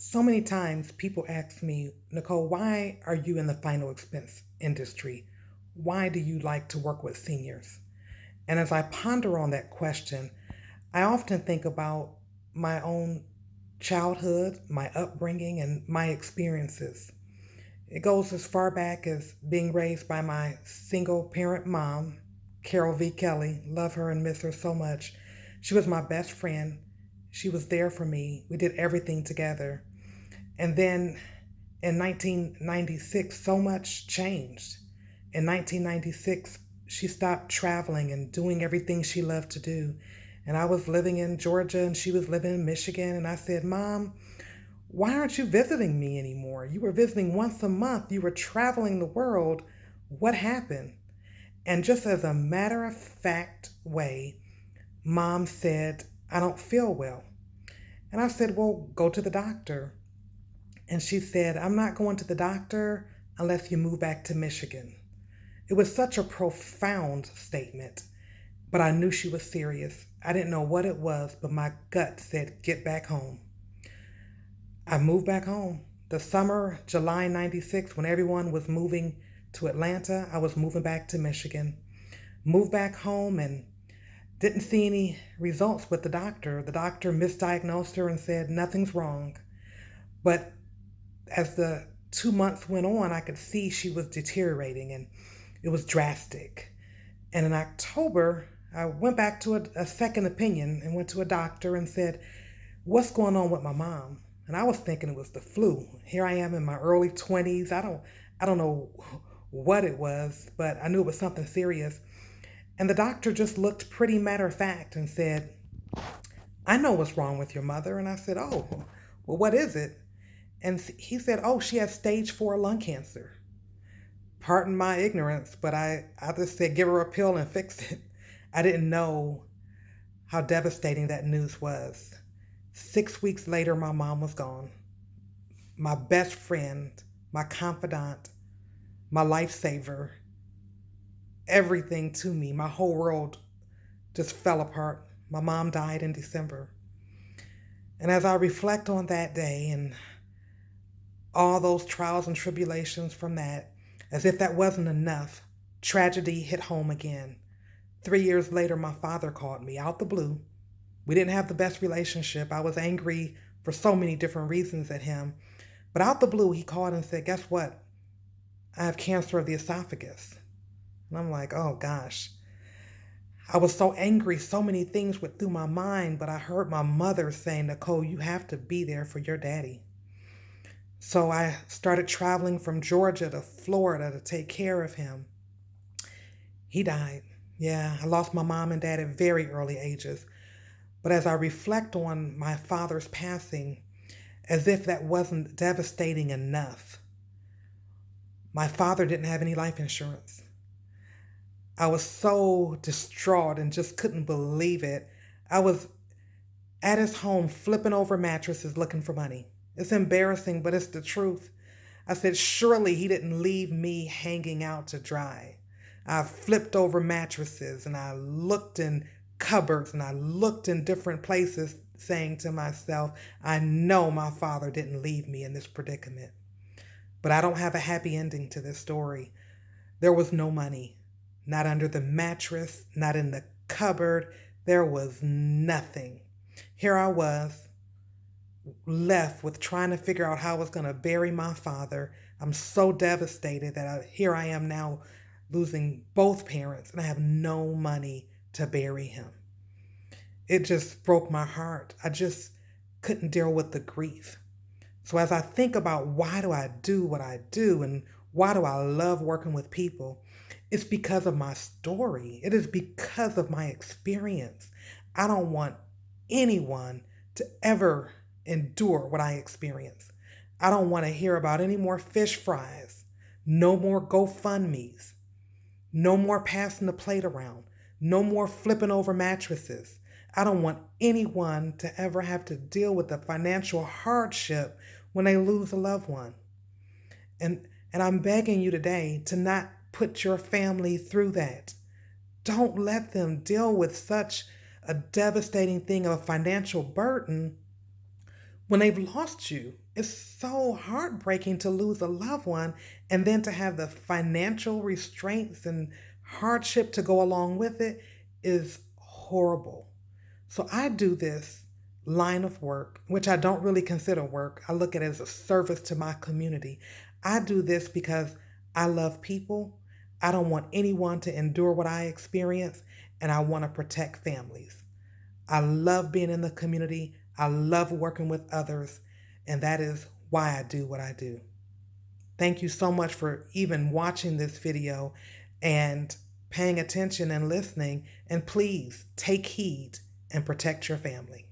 So many times people ask me, Nicole, why are you in the final expense industry? Why do you like to work with seniors? And as I ponder on that question, I often think about my own childhood, my upbringing, and my experiences. It goes as far back as being raised by my single parent mom, Carol V. Kelly. Love her and miss her so much. She was my best friend. She was there for me. We did everything together. And then in 1996, so much changed. In 1996, she stopped traveling and doing everything she loved to do. And I was living in Georgia and she was living in Michigan. And I said, Mom, why aren't you visiting me anymore? You were visiting once a month, you were traveling the world. What happened? And just as a matter of fact way, Mom said, I don't feel well. And I said, Well, go to the doctor. And she said, I'm not going to the doctor unless you move back to Michigan. It was such a profound statement, but I knew she was serious. I didn't know what it was, but my gut said, get back home. I moved back home. The summer, July 96, when everyone was moving to Atlanta, I was moving back to Michigan. Moved back home and didn't see any results with the doctor. The doctor misdiagnosed her and said, nothing's wrong. But as the 2 months went on, I could see she was deteriorating and it was drastic. And in October, I went back to a second opinion and went to a doctor and said, what's going on with my mom? And I was thinking it was the flu. Here I am in my early 20s. I don't know what it was, but I knew it was something serious. And the doctor just looked pretty matter of fact and said, I know what's wrong with your mother. And I said, oh, well, what is it? And he said, oh, she has stage 4 lung cancer. Pardon my ignorance, but I just said, give her a pill and fix it. I didn't know how devastating that news was. 6 weeks later, my mom was gone. My best friend, my confidant, my lifesaver, everything to me, my whole world just fell apart. My mom died in December. And as I reflect on that day and all those trials and tribulations from that, as if that wasn't enough, tragedy hit home again. 3 years later, my father called me out the blue. We didn't have the best relationship. I was angry for so many different reasons at him. But out the blue, he called and said, guess what? I have cancer of the esophagus. And I'm like, oh gosh. I was so angry, so many things went through my mind, but I heard my mother saying, Nicole, you have to be there for your daddy. So I started traveling from Georgia to Florida to take care of him. He died. Yeah, I lost my mom and dad at very early ages. But as I reflect on my father's passing, as if that wasn't devastating enough, my father didn't have any life insurance. I was so distraught and just couldn't believe it. I was at his home flipping over mattresses looking for money. It's embarrassing, but it's the truth. I said, surely he didn't leave me hanging out to dry. I flipped over mattresses and I looked in cupboards and I looked in different places, saying to myself, I know my father didn't leave me in this predicament. But I don't have a happy ending to this story. There was no money, not under the mattress, not in the cupboard. There was nothing. Here I was, left with trying to figure out how I was going to bury my father. I'm so devastated that here I am now losing both parents and I have no money to bury him. It just broke my heart. I just couldn't deal with the grief. So as I think about why do I do what I do and why do I love working with people, it's because of my story. It is because of my experience. I don't want anyone to ever endure what I experience. I don't want to hear about any more fish fries, no more GoFundMe's, no more passing the plate around, no more flipping over mattresses. I don't want anyone to ever have to deal with the financial hardship when they lose a loved one. And I'm begging you today to not put your family through that. Don't let them deal with such a devastating thing of a financial burden when they've lost you. It's so heartbreaking to lose a loved one and then to have the financial restraints and hardship to go along with it is horrible. So I do this line of work, which I don't really consider work. I look at it as a service to my community. I do this because I love people. I don't want anyone to endure what I experience, and I want to protect families. I love being in the community. I love working with others, and that is why I do what I do. Thank you so much for even watching this video and paying attention and listening. And please take heed and protect your family.